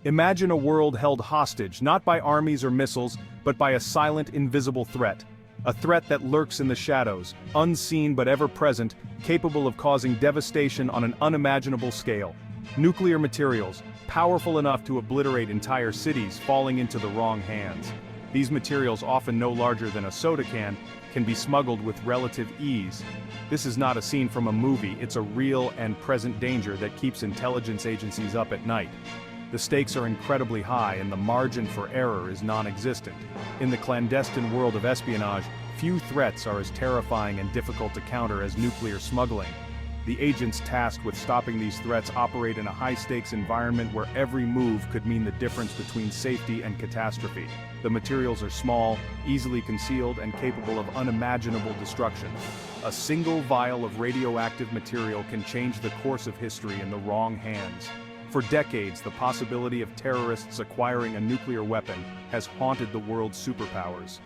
Imagine a world held hostage not by armies or missiles, but by a silent, invisible threat. A threat that lurks in the shadows, unseen but ever-present, capable of causing devastation on an unimaginable scale. Nuclear materials, powerful enough to obliterate entire cities falling into the wrong hands. These materials, often no larger than a soda can be smuggled with relative ease. This is not a scene from a movie, it's a real and present danger that keeps intelligence agencies up at night. The stakes are incredibly high and the margin for error is non-existent. In the clandestine world of espionage, few threats are as terrifying and difficult to counter as nuclear smuggling. The agents tasked with stopping these threats operate in a high-stakes environment where every move could mean the difference between safety and catastrophe. The materials are small, easily concealed, and capable of unimaginable destruction. A single vial of radioactive material can change the course of history in the wrong hands. For decades, the possibility of terrorists acquiring a nuclear weapon has haunted the world's superpowers.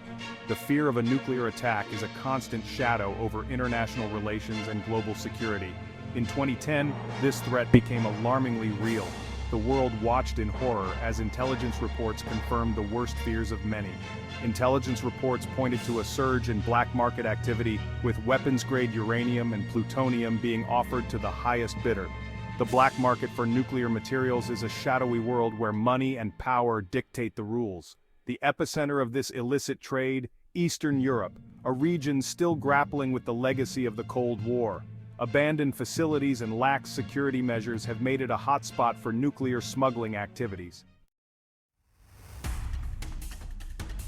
The fear of a nuclear attack is a constant shadow over international relations and global security. In 2010, this threat became alarmingly real. The world watched in horror as intelligence reports confirmed the worst fears of many. Intelligence reports pointed to a surge in black market activity, with weapons-grade uranium and plutonium being offered to the highest bidder. The black market for nuclear materials is a shadowy world where money and power dictate the rules. The epicenter of this illicit trade, Eastern Europe, a region still grappling with the legacy of the Cold War. Abandoned facilities and lax security measures have made it a hotspot for nuclear smuggling activities.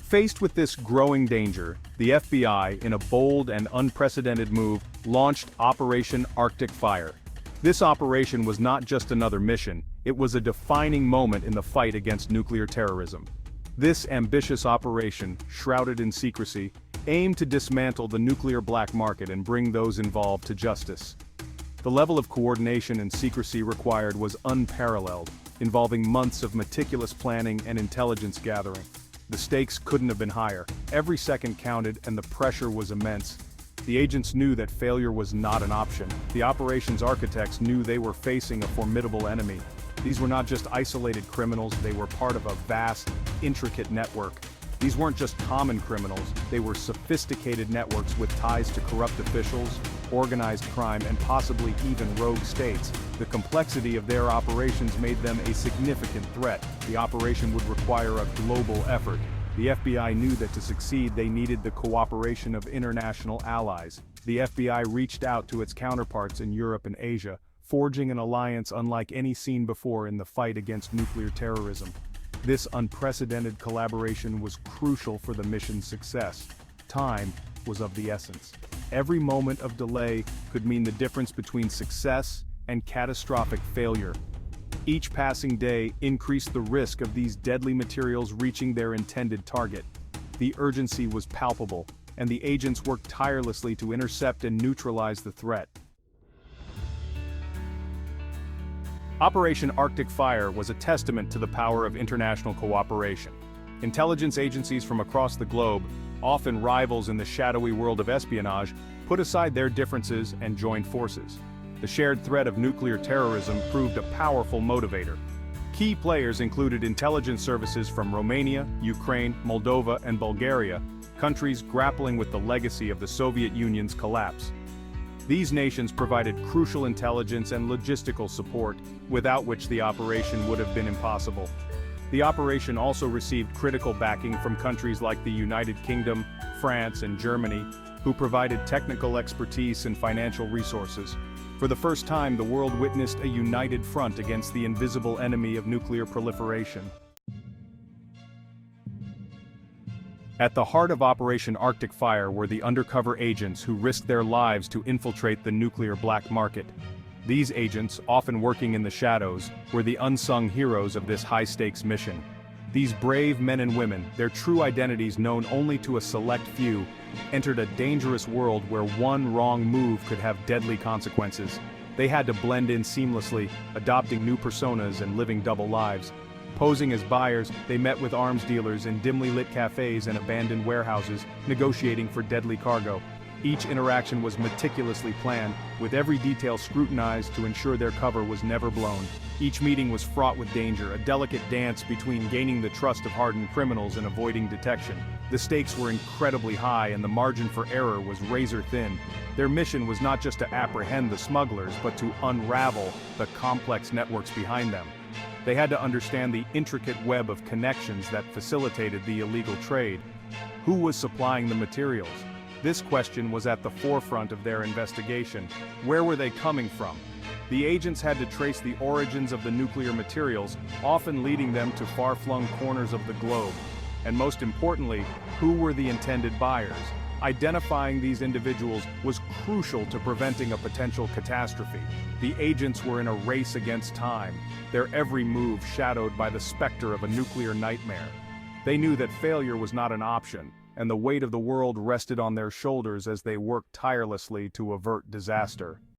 Faced with this growing danger, the FBI, in a bold and unprecedented move, launched Operation Arctic Fire. This operation was not just another mission, it was a defining moment in the fight against nuclear terrorism. This ambitious operation, shrouded in secrecy, aimed to dismantle the nuclear black market and bring those involved to justice. The level of coordination and secrecy required was unparalleled, involving months of meticulous planning and intelligence gathering. The stakes couldn't have been higher. Every second counted and the pressure was immense. The agents knew that failure was not an option. The operations architects knew they were facing a formidable enemy. These were not just isolated criminals, they were part of a vast, intricate network. These weren't just common criminals, they were sophisticated networks with ties to corrupt officials, organized crime, and possibly even rogue states. The complexity of their operations made them a significant threat. The operation would require a global effort. The FBI knew that to succeed they needed the cooperation of international allies. The FBI reached out to its counterparts in Europe and Asia, forging an alliance unlike any seen before in the fight against nuclear terrorism. This unprecedented collaboration was crucial for the mission's success. Time was of the essence. Every moment of delay could mean the difference between success and catastrophic failure. Each passing day increased the risk of these deadly materials reaching their intended target. The urgency was palpable, and the agents worked tirelessly to intercept and neutralize the threat. Operation Arctic Fire was a testament to the power of international cooperation. Intelligence agencies from across the globe, often rivals in the shadowy world of espionage, put aside their differences and joined forces. The shared threat of nuclear terrorism proved a powerful motivator. Key players included intelligence services from Romania, Ukraine, Moldova, and Bulgaria, countries grappling with the legacy of the Soviet Union's collapse. These nations provided crucial intelligence and logistical support, without which the operation would have been impossible. The operation also received critical backing from countries like the United Kingdom, France, and Germany, who provided technical expertise and financial resources. For the first time, the world witnessed a united front against the invisible enemy of nuclear proliferation. At the heart of Operation Arctic Fire were the undercover agents who risked their lives to infiltrate the nuclear black market. These agents, often working in the shadows, were the unsung heroes of this high-stakes mission. These brave men and women, their true identities known only to a select few, entered a dangerous world where one wrong move could have deadly consequences. They had to blend in seamlessly, adopting new personas and living double lives. Posing as buyers, they met with arms dealers in dimly lit cafes and abandoned warehouses, negotiating for deadly cargo. Each interaction was meticulously planned, with every detail scrutinized to ensure their cover was never blown. Each meeting was fraught with danger, a delicate dance between gaining the trust of hardened criminals and avoiding detection. The stakes were incredibly high and the margin for error was razor thin. Their mission was not just to apprehend the smugglers, but to unravel the complex networks behind them. They had to understand the intricate web of connections that facilitated the illegal trade. Who was supplying the materials? This question was at the forefront of their investigation. Where were they coming from? The agents had to trace the origins of the nuclear materials, often leading them to far-flung corners of the globe. And most importantly, who were the intended buyers? Identifying these individuals was crucial to preventing a potential catastrophe. The agents were in a race against time, their every move shadowed by the specter of a nuclear nightmare. They knew that failure was not an option, and the weight of the world rested on their shoulders as they worked tirelessly to avert disaster.